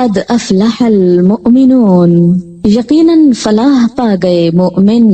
قد افلح المؤمنون، یقیناً فلاح پا گئے مومن۔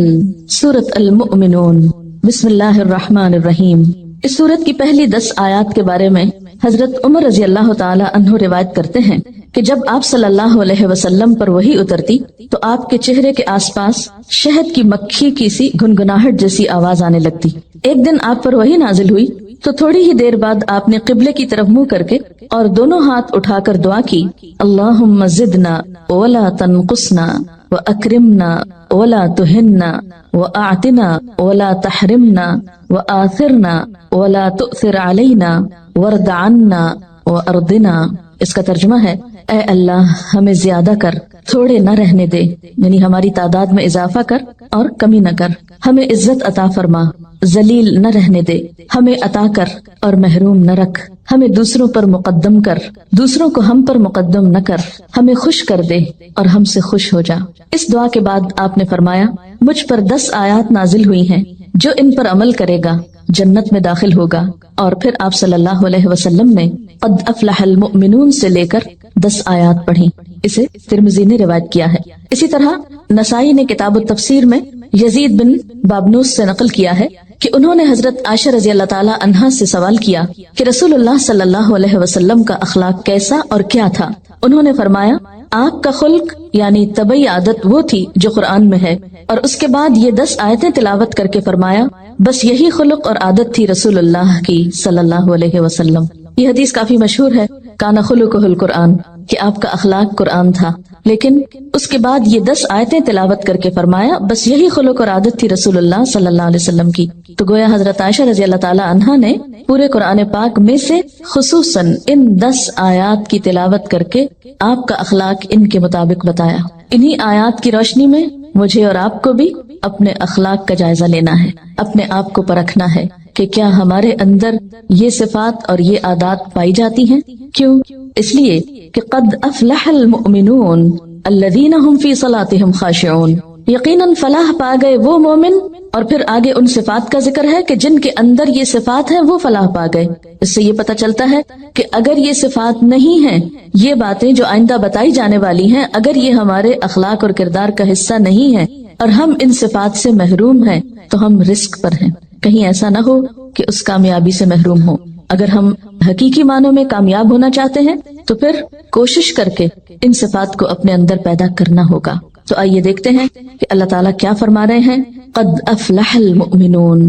سورۃ المؤمنون۔ بسم اللہ الرحمن الرحیم۔ اس سورت کی پہلی 10 آیات کے بارے میں حضرت عمر رضی اللہ تعالی عنہ روایت کرتے ہیں کہ جب آپ صلی اللہ علیہ وسلم پر وحی اترتی تو آپ کے چہرے کے آس پاس شہد کی مکھی کی سی گنگناہٹ جیسی آواز آنے لگتی۔ ایک دن آپ پر وحی نازل ہوئی تو تھوڑی ہی دیر بعد آپ نے قبلے کی طرف منہ کر کے اور دونوں ہاتھ اٹھا کر دعا کی، اللہم زدنا ولا تنقصنا واکرمنا ولا تہنا واعطنا ولا تحرمنا وآثرنا ولا تؤثر علینا وارض عنا وارضنا۔ اس کا ترجمہ ہے، اے اللہ ہمیں زیادہ کر، تھوڑے نہ رہنے دے، یعنی ہماری تعداد میں اضافہ کر اور کمی نہ کر، ہمیں عزت عطا فرما، ذلیل نہ رہنے دے، ہمیں عطا کر اور محروم نہ رکھ، ہمیں دوسروں پر مقدم کر، دوسروں کو ہم پر مقدم نہ کر، ہمیں خوش کر دے اور ہم سے خوش ہو جا۔ اس دعا کے بعد آپ نے فرمایا، مجھ پر 10 آیات نازل ہوئی ہیں، جو ان پر عمل کرے گا جنت میں داخل ہوگا۔ اور پھر آپ صلی اللہ علیہ وسلم نے قد افلح المؤمنون سے لے کر 10 آیات پڑھی۔ اسے ترمذی نے روایت کیا ہے۔ اسی طرح نسائی نے کتاب التفسیر میں یزید بن بابنوس سے نقل کیا ہے کہ انہوں نے حضرت عائشہ رضی اللہ تعالی عنہا سے سوال کیا کہ رسول اللہ صلی اللہ علیہ وسلم کا اخلاق کیسا اور کیا تھا؟ انہوں نے فرمایا، آپ کا خلق یعنی طبعی عادت وہ تھی جو قرآن میں ہے، اور اس کے بعد یہ 10 آیتیں تلاوت کر کے فرمایا، بس یہی خلق اور عادت تھی رسول اللہ کی صلی اللہ علیہ وسلم۔ یہ حدیث کافی مشہور ہے، کان خلقہ القرآن، کہ آپ کا اخلاق قرآن تھا، لیکن اس کے بعد یہ 10 آیتیں تلاوت کر کے فرمایا، بس یہی خلق اور عادت تھی رسول اللہ صلی اللہ علیہ وسلم کی۔ تو گویا حضرت عائشہ رضی اللہ تعالی عنہا نے پورے قرآن پاک میں سے خصوصاً ان 10 آیات کی تلاوت کر کے آپ کا اخلاق ان کے مطابق بتایا۔ انہی آیات کی روشنی میں مجھے اور آپ کو بھی اپنے اخلاق کا جائزہ لینا ہے، اپنے آپ کو پرکھنا ہے کہ کیا ہمارے اندر یہ صفات اور یہ عادات پائی جاتی ہیں۔ کیوں؟ اس لیے کہ قد افلح المؤمنون الذین هم فی صلاتهم خاشعون، یقیناً فلاح پا گئے وہ مومن، اور پھر آگے ان صفات کا ذکر ہے کہ جن کے اندر یہ صفات ہیں وہ فلاح پا گئے۔ اس سے یہ پتہ چلتا ہے کہ اگر یہ صفات نہیں ہیں، یہ باتیں جو آئندہ بتائی جانے والی ہیں، اگر یہ ہمارے اخلاق اور کردار کا حصہ نہیں ہیں اور ہم ان صفات سے محروم ہیں تو ہم رزق پر ہیں۔ کہیں ایسا نہ ہو کہ اس کامیابی سے محروم ہو۔ اگر ہم حقیقی معنوں میں کامیاب ہونا چاہتے ہیں تو پھر کوشش کر کے ان صفات کو اپنے اندر پیدا کرنا ہوگا۔ تو آئیے دیکھتے ہیں کہ اللہ تعالیٰ کیا فرما رہے ہیں۔ قد افلح المؤمنون،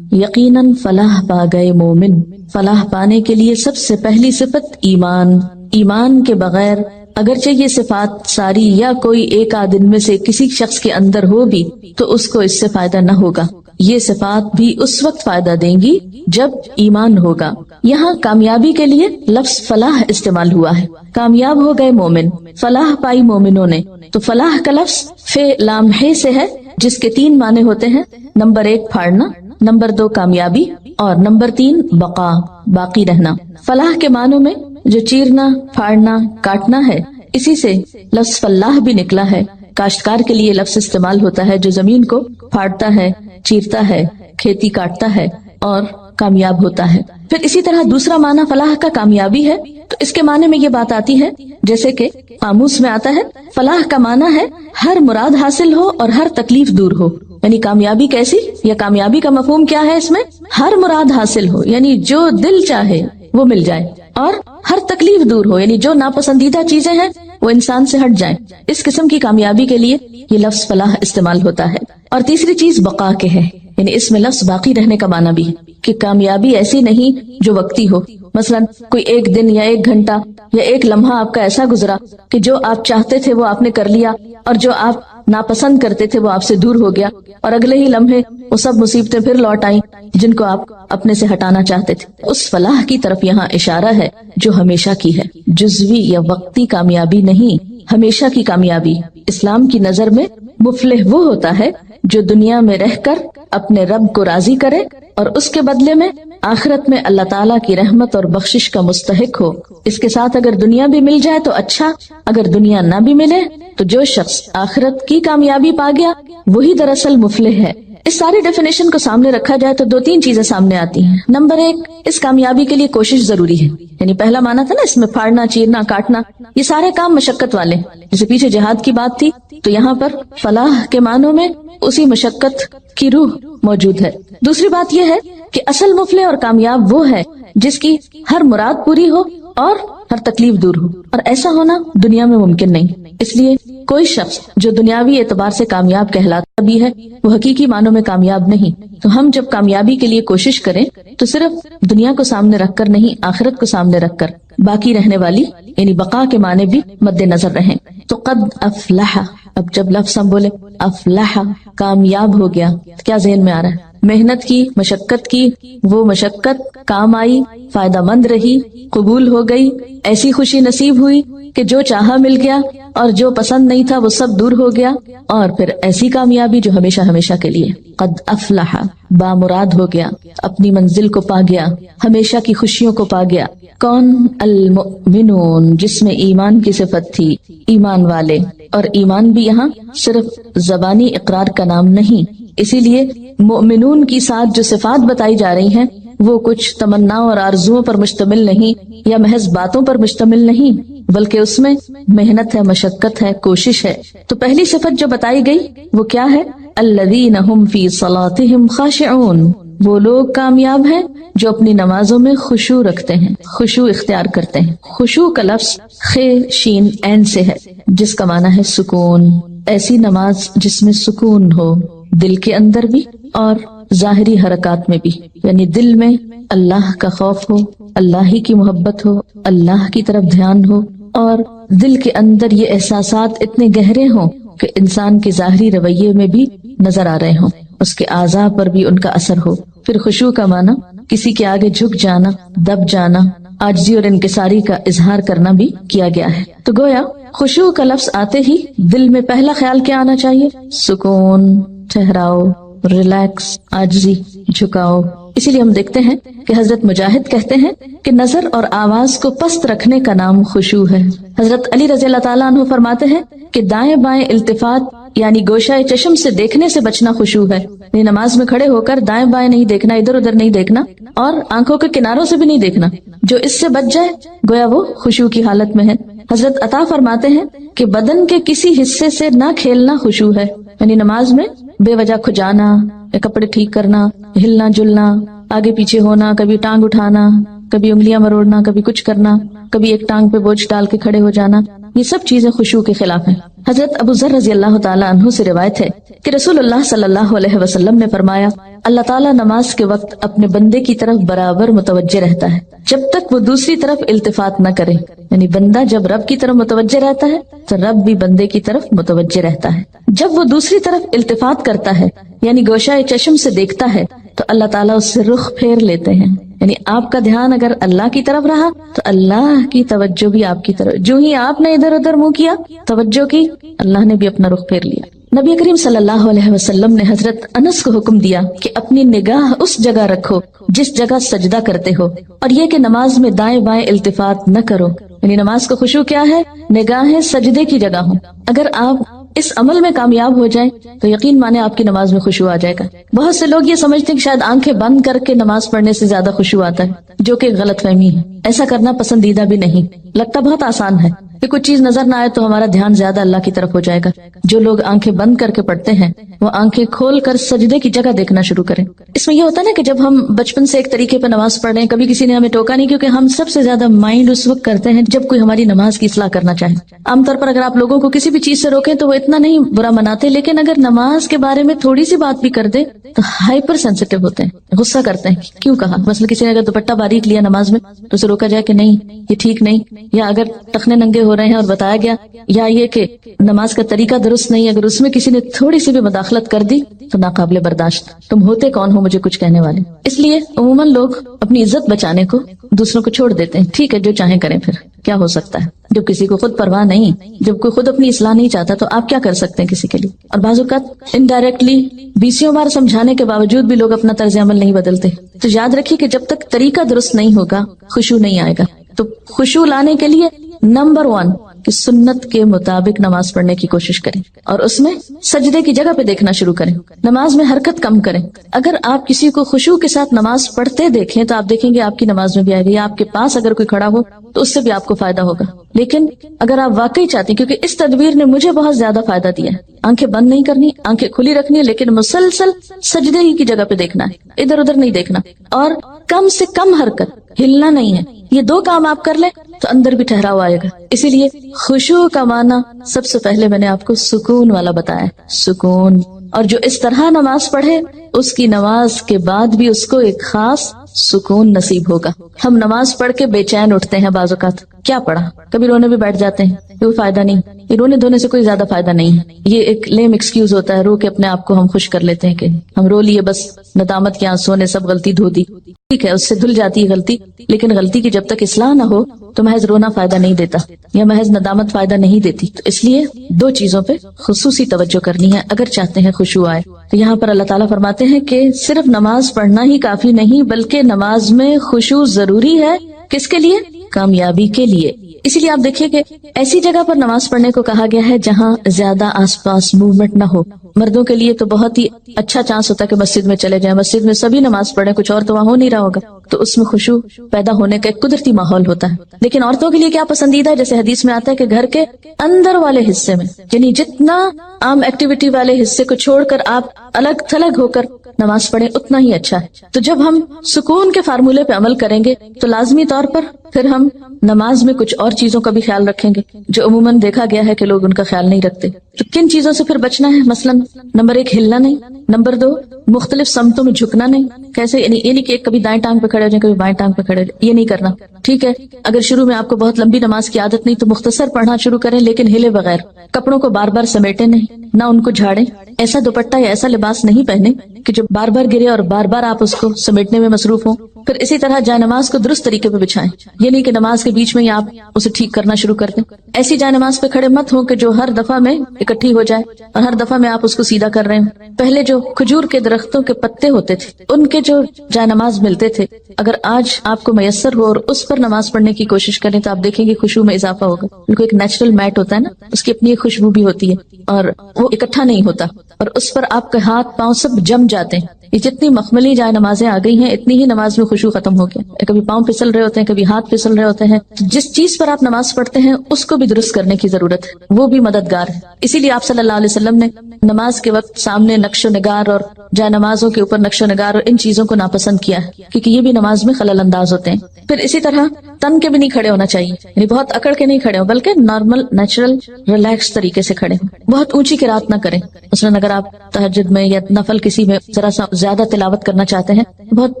یقیناً فلاح پا گئے مومن۔ فلاح پانے کے لیے سب سے پہلی صفت ایمان۔ ایمان کے بغیر اگرچہ یہ صفات ساری یا کوئی ایک آدھ میں سے کسی شخص کے اندر ہو بھی تو اس کو اس سے فائدہ نہ ہوگا۔ یہ صفات بھی اس وقت فائدہ دیں گی جب ایمان ہوگا۔ یہاں کامیابی کے لیے لفظ فلاح استعمال ہوا ہے۔ کامیاب ہو گئے مومن، فلاح پائی مومنوں نے۔ تو فلاح کا لفظ فے لام ہے سے ہے، جس کے 3 معنی ہوتے ہیں۔ نمبر 1 پھاڑنا، نمبر 2 کامیابی، اور نمبر 3 بقا، باقی رہنا۔ فلاح کے معنوں میں جو چیرنا، پھاڑنا، کاٹنا ہے، اسی سے لفظ فلاح بھی نکلا ہے۔ کاشتکار کے لیے لفظ استعمال ہوتا ہے جو زمین کو پھاڑتا ہے، چیرتا ہے، کھیتی کاٹتا ہے اور کامیاب ہوتا ہے۔ پھر اسی طرح دوسرا معنی فلاح کا کامیابی ہے، تو اس کے معنی میں یہ بات آتی ہے جیسے کہ قاموس میں آتا ہے، فلاح کا معنی ہے ہر مراد حاصل ہو اور ہر تکلیف دور ہو۔ یعنی کامیابی کیسی، یا کامیابی کا مفہوم کیا ہے اس میں؟ ہر مراد حاصل ہو، یعنی جو دل چاہے وہ مل جائے، اور ہر تکلیف دور ہو، یعنی جو ناپسندیدہ چیزیں ہیں وہ انسان سے ہٹ جائیں۔ اس قسم کی کامیابی کے لیے یہ لفظ فلاح استعمال ہوتا ہے۔ اور تیسری چیز بقا کے ہے، یعنی اس میں لفظ باقی رہنے کا معنی بھی ہے کہ کامیابی ایسی نہیں جو وقتی ہو۔ مثلا کوئی ایک دن یا ایک گھنٹہ یا ایک لمحہ آپ کا ایسا گزرا کہ جو آپ چاہتے تھے وہ آپ نے کر لیا، اور جو آپ ناپسند کرتے تھے وہ آپ سے دور ہو گیا، اور اگلے ہی لمحے وہ سب مصیبتیں پھر لوٹ آئیں جن کو آپ اپنے سے ہٹانا چاہتے تھے۔ اس فلاح کی طرف یہاں اشارہ ہے جو ہمیشہ کی ہے، جزوی یا وقتی کامیابی نہیں، ہمیشہ کی کامیابی۔ اسلام کی نظر میں مفلح وہ ہوتا ہے جو دنیا میں رہ کر اپنے رب کو راضی کرے اور اس کے بدلے میں آخرت میں اللہ تعالیٰ کی رحمت اور بخشش کا مستحق ہو۔ اس کے ساتھ اگر دنیا بھی مل جائے تو اچھا، اگر دنیا نہ بھی ملے تو جو شخص آخرت کی کامیابی پا گیا وہی دراصل مفلح ہے۔ اس ساری ڈیفینیشن کو سامنے رکھا جائے تو 2-3 چیزیں سامنے آتی ہیں. نمبر 1، اس کامیابی کے لیے کوشش ضروری ہے. یعنی پہلا مانا تھا نا اس میں پھاڑنا، چیرنا، کاٹنا، یہ سارے کام مشقت والے. جیسے پیچھے جہاد کی بات تھی تو یہاں پر فلاح کے معنوں میں اسی مشقت کی روح موجود ہے. دوسری بات یہ ہے کہ اصل مفلح اور کامیاب وہ ہے جس کی ہر مراد پوری ہو اور ہر تکلیف دور ہو، اور ایسا ہونا دنیا میں ممکن نہیں. اس لیے کوئی شخص جو دنیاوی اعتبار سے کامیاب کہلاتا بھی ہے وہ حقیقی معنوں میں کامیاب نہیں. تو ہم جب کامیابی کے لیے کوشش کریں تو صرف دنیا کو سامنے رکھ کر نہیں، آخرت کو سامنے رکھ کر باقی رہنے والی یعنی بقا کے معنی بھی مد نظر رہیں. تو قد افلح، اب جب لفظ ہم بولے افلح کامیاب ہو گیا، کیا ذہن میں آ رہا ہے؟ محنت کی، مشقت کی، وہ مشقت کام آئی، فائدہ مند رہی، قبول ہو گئی، ایسی خوشی نصیب ہوئی کہ جو چاہا مل گیا اور جو پسند نہیں تھا وہ سب دور ہو گیا، اور پھر ایسی کامیابی جو ہمیشہ ہمیشہ کے لیے. قد افلح بامراد ہو گیا، اپنی منزل کو پا گیا، ہمیشہ کی خوشیوں کو پا گیا. کون؟ المؤمنون، جس میں ایمان کی صفت تھی، ایمان والے. اور ایمان بھی یہاں صرف زبانی اقرار کا نام نہیں، اسی لیے مؤمنون کی ساتھ جو صفات بتائی جا رہی ہیں وہ کچھ تمناؤں اور آرزوؤں پر مشتمل نہیں یا محض باتوں پر مشتمل نہیں، بلکہ اس میں محنت ہے، مشقت ہے، کوشش ہے. تو پہلی صفت جو بتائی گئی وہ کیا ہے؟ الذین هم فی صلاتهم خاشعون، وہ لوگ کامیاب ہیں جو اپنی نمازوں میں خشوع رکھتے ہیں، خشوع اختیار کرتے ہیں. خشوع کا لفظ خ شین عین سے ہے جس کا معنی ہے سکون. ایسی نماز جس میں سکون ہو، دل کے اندر بھی اور ظاہری حرکات میں بھی، یعنی دل میں اللہ کا خوف ہو، اللہ ہی کی محبت ہو، اللہ کی طرف دھیان ہو، اور دل کے اندر یہ احساسات اتنے گہرے ہوں کہ انسان کے ظاہری رویے میں بھی نظر آ رہے ہوں، اس کے اعضاء پر بھی ان کا اثر ہو. پھر خشوع کا معنی کسی کے آگے جھک جانا، دب جانا، عاجزی اور انکساری کا اظہار کرنا بھی کیا گیا ہے. تو گویا خشوع کا لفظ آتے ہی دل میں پہلا خیال کیا آنا چاہیے؟ سکون، ٹھہراؤ، ریلیکس، عاجزی، جھکاؤ. اسی لیے ہم دیکھتے ہیں کہ حضرت مجاہد کہتے ہیں کہ نظر اور آواز کو پست رکھنے کا نام خشوع ہے. حضرت علی رضی اللہ تعالیٰ عنہ فرماتے ہیں کہ دائیں بائیں التفات یعنی گوشہ چشم سے دیکھنے سے بچنا خشوع ہے. یعنی نماز میں کھڑے ہو کر دائیں بائیں نہیں دیکھنا، ادھر ادھر نہیں دیکھنا، اور آنکھوں کے کناروں سے بھی نہیں دیکھنا. جو اس سے بچ جائے گویا وہ خشوع کی حالت میں ہے. حضرت عطا فرماتے ہیں کہ بدن کے کسی حصے سے نہ کھیلنا خشوع ہے. یعنی نماز میں بے وجہ کھجانا، کپڑے ٹھیک کرنا، ہلنا جلنا، آگے پیچھے ہونا، کبھی ٹانگ اٹھانا، کبھی انگلیاں مروڑنا، کبھی کچھ کرنا، کبھی ایک ٹانگ پہ بوجھ ڈال کے کھڑے ہو جانا، یہ سب چیزیں خشوع کے خلاف ہیں. حضرت ابو ذر رضی اللہ تعالیٰ عنہ سے روایت ہے کہ رسول اللہ صلی اللہ علیہ وسلم نے فرمایا، اللہ تعالیٰ نماز کے وقت اپنے بندے کی طرف برابر متوجہ رہتا ہے جب تک وہ دوسری طرف التفات نہ کرے. یعنی بندہ جب رب کی طرف متوجہ رہتا ہے تو رب بھی بندے کی طرف متوجہ رہتا ہے. جب وہ دوسری طرف التفات کرتا ہے یعنی گوشہ چشم سے دیکھتا ہے تو اللہ تعالیٰ اس سے رخ پھیر لیتے ہیں. یعنی آپ کا دھیان اگر اللہ کی طرف رہا تو اللہ کی توجہ بھی آپ کی طرف، جو ہی آپ نے ادھر ادھر منہ کیا، توجہ کی، اللہ نے بھی اپنا رخ پھیر لیا. نبی کریم صلی اللہ علیہ وسلم نے حضرت انس کو حکم دیا کہ اپنی نگاہ اس جگہ رکھو جس جگہ سجدہ کرتے ہو، اور یہ کہ نماز میں دائیں بائیں التفات نہ کرو. یعنی نماز کا خشوع کیا ہے؟ نگاہیں سجدے کی جگہ ہوں. اگر آپ اس عمل میں کامیاب ہو جائیں تو یقین مانے آپ کی نماز میں خشوع آ جائے گا. بہت سے لوگ یہ سمجھتے ہیں کہ شاید آنکھیں بند کر کے نماز پڑھنے سے زیادہ خشوع آتا ہے، جو کہ غلط فہمی ہے. ایسا کرنا پسندیدہ بھی نہیں. لگتا بہت آسان ہے کہ کچھ چیز نظر نہ آئے تو ہمارا دھیان زیادہ اللہ کی طرف ہو جائے گا. جو لوگ آنکھیں بند کر کے پڑھتے ہیں وہ آنکھیں کھول کر سجدے کی جگہ دیکھنا شروع کریں. اس میں یہ ہوتا ہے نا کہ جب ہم بچپن سے ایک طریقے پہ نماز پڑھ رہے ہیں، کبھی کسی نے ہمیں ٹوکا نہیں، کیونکہ ہم سب سے زیادہ مائنڈ اس وقت کرتے ہیں جب کوئی ہماری نماز کی اصلاح کرنا چاہے. عام طور پر اگر آپ لوگوں کو کسی بھی چیز سے روکیں تو وہ اتنا نہیں برا مناتے، لیکن اگر نماز کے بارے میں تھوڑی سی بات بھی کر دے تو ہائپر سینسیٹیو ہوتے ہیں، غصہ کرتے ہیں. کیوں کہا؟ مثلا کسی نے اگر دوپٹہ باریک لیا نماز میں تو اسے روکا جائے کہ نہیں یہ ٹھیک نہیں، یا اگر ٹخنے ننگے ہو رہے ہیں اور بتایا گیا، یا یہ کہ نماز کا طریقہ درست نہیں، اگر اس میں کسی نے تھوڑی سی بھی مداخلت کر دی تو ناقابل برداشت. تم ہوتے کون ہو مجھے کچھ کہنے والے؟ اس لیے عموماً لوگ اپنی عزت بچانے کو دوسروں کو چھوڑ دیتے ہیں. ٹھیک ہے جو چاہیں کریں، پھر کیا ہو سکتا ہے؟ جب کسی کو خود پرواہ نہیں، جب کوئی خود اپنی اصلاح نہیں چاہتا تو آپ کیا کر سکتے ہیں کسی کے لیے؟ اور بعض اوقات انڈائریکٹلی 20 بار سمجھانے کے باوجود بھی لوگ اپنا طرز عمل نہیں بدلتے. تو یاد رکھیے کہ جب تک طریقہ درست نہیں ہوگا خشوع نہیں آئے گا. تو خشوع لانے کے لیے نمبر 1 کہ سنت کے مطابق نماز پڑھنے کی کوشش کریں اور اس میں سجدے کی جگہ پہ دیکھنا شروع کریں. نماز میں حرکت کم کریں. اگر آپ کسی کو خشوع کے ساتھ نماز پڑھتے دیکھیں تو آپ دیکھیں گے آپ کی نماز میں بھی آئے گا, یا آپ کے پاس اگر کوئی کھڑا ہو تو اس سے بھی آپ کو فائدہ ہوگا. لیکن اگر آپ واقعی چاہتے ہیں, کیونکہ اس تدبیر نے مجھے بہت زیادہ فائدہ دیا ہے, آنکھیں بند نہیں کرنی, آنکھیں کھلی رکھنی ہے, لیکن مسلسل سجدے ہی کی جگہ پہ دیکھنا ہے, ادھر ادھر نہیں دیکھنا, اور کم سے کم حرکت, ہلنا نہیں ہے. یہ دو کام آپ کر لیں تو اندر بھی ٹھہراؤ آئے گا. اسی لیے خشوع کا معنی سب سے پہلے میں نے آپ کو سکون والا بتایا, سکون. اور جو اس طرح نماز پڑھے اس کی نماز کے بعد بھی اس کو ایک خاص سکون نصیب ہوگا. ہم نماز پڑھ کے بے چین اٹھتے ہیں بعض اوقات, کیا پڑھا, کبھی رونے بھی بیٹھ جاتے ہیں, کوئی فائدہ نہیں. یہ رونے دھونے سے کوئی زیادہ فائدہ نہیں ہے, یہ ایک لیم ایکسکیوز ہوتا ہے, رو کے اپنے آپ کو ہم خوش کر لیتے ہیں کہ ہم رو لیے, بس ندامت کے آنسوں نے سب غلطی دھو دی. ٹھیک ہے, اس سے دھل جاتی ہے غلطی, لیکن غلطی کی جب تک اصلاح نہ ہو تو محض رونا فائدہ نہیں دیتا, یا محض ندامت فائدہ نہیں دیتی. تو اس لیے دو چیزوں پہ خصوصی توجہ کرنی ہے اگر چاہتے ہیں خشوع آئے. تو یہاں پر اللہ تعالیٰ فرماتے ہیں کہ صرف نماز پڑھنا ہی کافی نہیں, بلکہ نماز میں خشوع ضروری ہے. کس کے لیے؟ کامیابی کے لیے. اسی لیے آپ دیکھیے کہ ایسی جگہ پر نماز پڑھنے کو کہا گیا ہے جہاں زیادہ آس پاس موومنٹ نہ ہو. مردوں کے لیے تو بہت ہی اچھا چانس ہوتا ہے کہ مسجد میں چلے جائیں, مسجد میں سبھی نماز پڑھیں, کچھ اور تو وہاں ہو نہیں رہا ہوگا, تو اس میں خشوع پیدا ہونے کا ایک قدرتی ماحول ہوتا ہے. لیکن عورتوں کے لیے کیا پسندیدہ ہے, جیسے حدیث میں آتا ہے کہ گھر کے اندر والے حصے میں, یعنی جتنا عام ایکٹیویٹی والے حصے کو چھوڑ کر آپ الگ تھلگ ہو کر نماز پڑھیں اتنا ہی اچھا ہے. تو جب ہم سکون کے فارمولے پہ عمل کریں گے تو لازمی طور پر پھر ہم نماز میں کچھ اور چیزوں کا بھی خیال رکھیں گے جو عموماً دیکھا گیا ہے کہ لوگ ان کا خیال نہیں رکھتے. تو کن چیزوں سے پھر بچنا ہے؟ مثلاً نمبر 1 ہلنا نہیں, نمبر 2 مختلف سمتوں میں جھکنا نہیں. کیسے؟ یعنی یہ نہیں کہ کبھی دائیں ٹانگ پہ کھڑے ہو جائیں, کبھی بائیں ٹانگ پہ کھڑے ہو جائیں, یہ نہیں کرنا. ٹھیک ہے, اگر شروع میں آپ کو بہت لمبی نماز کی عادت نہیں تو مختصر پڑھنا شروع کریں, لیکن ہلے بغیر. کپڑوں کو بار بار سمیٹے نہیں, نہ ان کو جھاڑیں. ایسا دوپٹہ یا ایسا لباس نہیں پہنے کہ جو بار بار گرے اور بار بار آپ اس کو سمیٹنے میں مصروف ہوں. پھر اسی طرح جائے نماز کو درست طریقے پہ بچھائیں, یہ نہیں کہ نماز کے بیچ میں ہی آپ اسے ٹھیک کرنا شروع کر دیں. ایسی جائے نماز پہ کھڑے مت ہو کہ جو ہر دفعہ میں اکٹھی ہو جائے اور ہر دفعہ میں آپ اس کو سیدھا کر رہے ہیں. پہلے جو کھجور کے درختوں کے پتے ہوتے تھے ان کے جو جائے نماز ملتے تھے, اگر آج آپ کو میسر ہو اور اس پر نماز پڑھنے کی کوشش کریں تو آپ دیکھیں گے خشوع میں اضافہ ہوگا. بالکل ایک نیچرل میٹ ہوتا ہے نا, اس کی اپنی ایک خوشبو بھی ہوتی ہے اور وہ اکٹھا نہیں ہوتا, اور اس پر آپ کے ہاتھ پاؤں سب جم جاتے ہیں. یہ جتنی مخملی جائے نمازیں آ گئی ہیں اتنی ہی نماز میں خشوع ختم ہو گیا. کبھی پاؤں پھسل رہے ہوتے ہیں, کبھی ہاتھ پھسل رہے ہوتے ہیں. جس چیز پر آپ نماز پڑھتے ہیں اس کو بھی درست کرنے کی ضرورت ہے, وہ بھی مددگار ہے. اسی لیے آپ صلی اللہ علیہ وسلم نے نماز کے وقت سامنے نقش و نگار اور جائے نمازوں کے اوپر نقش و نگار اور ان چیزوں کو ناپسند کیا ہے, کیونکہ یہ بھی نماز میں خلل انداز ہوتے ہیں. پھر اسی طرح تن کے بھی نہیں کھڑے ہونا چاہیے, یعنی بہت اکڑ کے نہیں کھڑے ہوں, بلکہ نارمل نیچرل ریلیکس طریقے سے کھڑے ہوں. بہت اونچی قرات نہ کریں. مثلاً اگر آپ تہجد میں یا نفل کسی میں ذرا سا زیادہ تلاوت کرنا چاہتے ہیں, بہت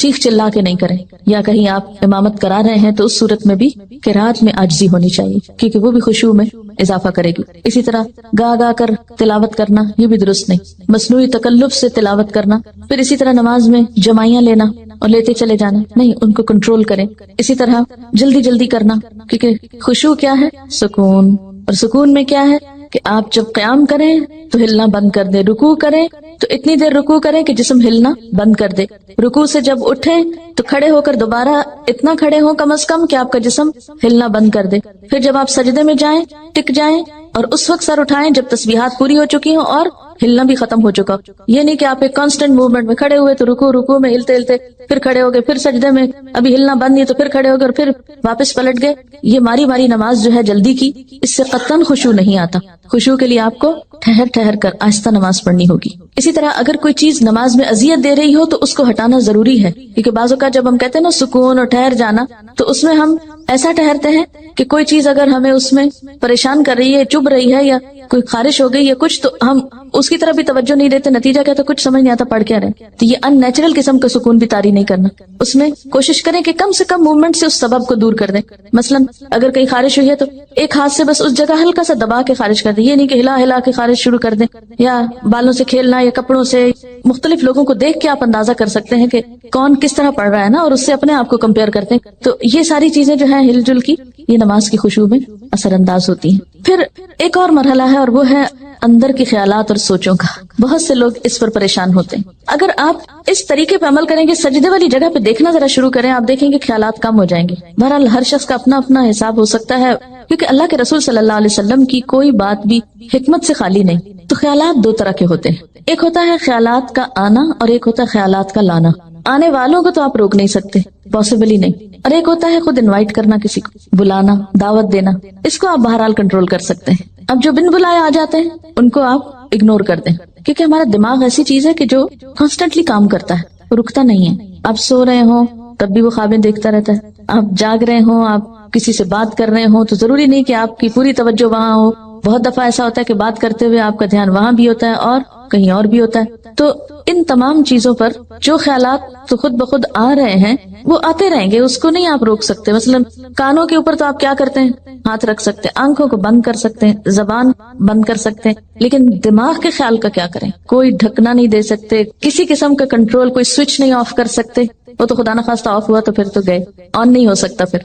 چیخ چلا کے نہیں کریں. یا کہیں آپ امامت کرا رہے ہیں تو اس صورت میں بھی قرات میں عاجزی ہونی چاہیے, کیونکہ وہ بھی خشوع میں اضافہ کرے گی. اسی طرح گا گا کر تلاوت کرنا یہ بھی درست نہیں. مصنوعی تکلف سے تلاوت کرنا, پھر اسی طرح نماز میں جمائیاں لینا اور لیتے چلے جانا نہیں, ان کو کنٹرول کریں. اسی طرح جلدی جلدی کرنا, کیونکہ خشوع کیا ہے؟ سکون. اور سکون میں کیا ہے کہ آپ جب قیام کریں تو ہلنا بند کر دیں, رکوع کریں تو اتنی دیر رکوع کریں کہ جسم ہلنا بند کر دے. رکوع سے جب اٹھیں تو کھڑے ہو کر دوبارہ اتنا کھڑے ہوں کم از کم کہ آپ کا جسم ہلنا بند کر دے. پھر جب آپ سجدے میں جائیں ٹک جائیں اور اس وقت سر اٹھائیں جب تسبیحات پوری ہو چکی ہوں اور ہلنا بھی ختم ہو چکا. یہ نہیں کہ آپ ایک کانسٹنٹ موومنٹ میں کھڑے ہوئے تو رکوع میں ہلتے ہلتے پھر کھڑے ہو گئے, پھر سجدے میں ابھی ہلنا بند نہیں تو پھر کھڑے ہو گئے اور پھر واپس پلٹ گئے. یہ ماری ماری نماز جو ہے جلدی کی, اس سے قطعاً خشوع نہیں آتا. خشوع کے لیے آپ کو ٹھہر ٹھہر کر آہستہ نماز پڑھنی ہوگی. اسی طرح اگر کوئی چیز نماز میں اذیت دے رہی ہو تو اس کو ہٹانا ضروری ہے, کیونکہ بعض اوقات جب ہم کہتے ہیں نا سکون اور ٹھہر جانا, تو اس میں ہم ایسا ٹھہرتے ہیں کہ کوئی چیز اگر ہمیں اس میں پریشان کر رہی ہے, چبھ رہی ہے, یا کوئی خارش ہو گئی یا کچھ, تو ہم اس کی طرف بھی توجہ نہیں دیتے. نتیجہ کیا, تو کچھ سمجھ نہیں آتا پڑھ کیا رہے. تو یہ ان نیچرل قسم کا سکون بھی طاری نہیں کرنا. اس میں کوشش کریں کہ کم سے کم موومنٹ سے اس سبب کو دور کر دیں. مثلاً اگر کہیں خارش ہوئی ہے تو ایک ہاتھ سے بس اس جگہ ہلکا سا دبا کے خارش کر دیں, یہ نہیں کہ ہلا ہلا کے خارش شروع کر دیں. یا بالوں سے کھیلنا یا کپڑوں سے, مختلف لوگوں کو دیکھ کے آپ اندازہ کر سکتے ہیں کہ کون کس طرح پڑھ رہا ہے نا, اور اس سے اپنے آپ کو کمپیئر کرتے ہیں. تو یہ ساری چیزیں جو ہیں ہل جل کی, یہ نماز کی خشوع میں اثر انداز ہوتی ہیں. پھر ایک اور مرحلہ ہے اور وہ ہے اندر کے خیالات اور سوچوں کا. بہت سے لوگ اس پر پریشان ہوتے ہیں. اگر آپ اس طریقے پہ عمل کریں گے, سجدے والی جگہ پہ دیکھنا ذرا شروع کریں, آپ دیکھیں گے خیالات کم ہو جائیں گے. بہرحال ہر شخص کا اپنا اپنا حساب ہو سکتا ہے, کیونکہ اللہ کے رسول صلی اللہ علیہ وسلم کی کوئی بات بھی حکمت سے خالی نہیں. تو خیالات دو طرح کے ہوتے ہیں، ایک ہوتا ہے خیالات کا آنا اور ایک ہوتا ہے خیالات کا لانا. آنے والوں کو تو آپ روک نہیں سکتے، پاسبل ہی نہیں. اور ایک ہوتا ہے خود انوائٹ کرنا، کسی کو بلانا، دعوت دینا، اس کو آپ بہرحال کنٹرول کر سکتے ہیں. اب جو بن بلائے آ جاتے ہیں ان کو آپ اگنور کر دیں، کیونکہ ہمارا دماغ ایسی چیز ہے کہ جو کانسٹنٹلی کام کرتا ہے، رکتا نہیں ہے. آپ سو رہے ہوں تب بھی وہ خوابیں دیکھتا رہتا ہے، آپ جاگ رہے ہوں، آپ کسی سے بات کر رہے ہوں تو ضروری نہیں کہ آپ کی پوری توجہ وہاں ہو. بہت دفعہ ایسا ہوتا ہے کہ بات کرتے ہوئے آپ کا دھیان وہاں بھی ہوتا ہے اور کہیں اور بھی ہوتا ہے. تو ان تمام چیزوں پر جو خیالات تو خود بخود آ رہے ہیں وہ آتے رہیں گے، اس کو نہیں آپ روک سکتے. مثلا کانوں کے اوپر تو آپ کیا کرتے ہیں، ہاتھ رکھ سکتے ہیں، آنکھوں کو بند کر سکتے ہیں، زبان بند کر سکتے ہیں، لیکن دماغ کے خیال کا کیا کریں؟ کوئی ڈھکنا نہیں دے سکتے، کسی قسم کا کنٹرول، کوئی سوئچ نہیں آف کر سکتے. وہ تو خدا نخواستہ آف ہوا تو پھر تو گئے، آن نہیں ہو سکتا پھر.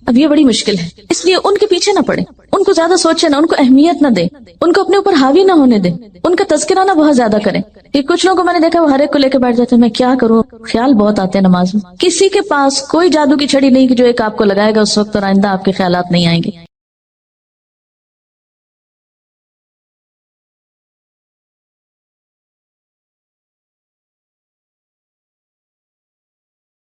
اب یہ بڑی مشکل ہے، اس لیے ان کے پیچھے نہ پڑے، ان کو زیادہ سوچے نہ، ان کو اہمیت نہ دے، ان کو اپنے اوپر حاوی نہ ہونے دے، ان کا تذکرہ نہ بہت زیادہ کریں. کہ کچھ لوگوں کو میں نے دیکھا وہ ہر ایک کو لے کے بیٹھ جاتے ہیں، میں کیا کروں، خیال بہت آتے ہیں نماز میں. کسی کے پاس کوئی جادو کی چھڑی نہیں کہ جو ایک آپ کو لگائے گا اس وقت اور آئندہ آپ کے خیالات نہیں آئیں گے.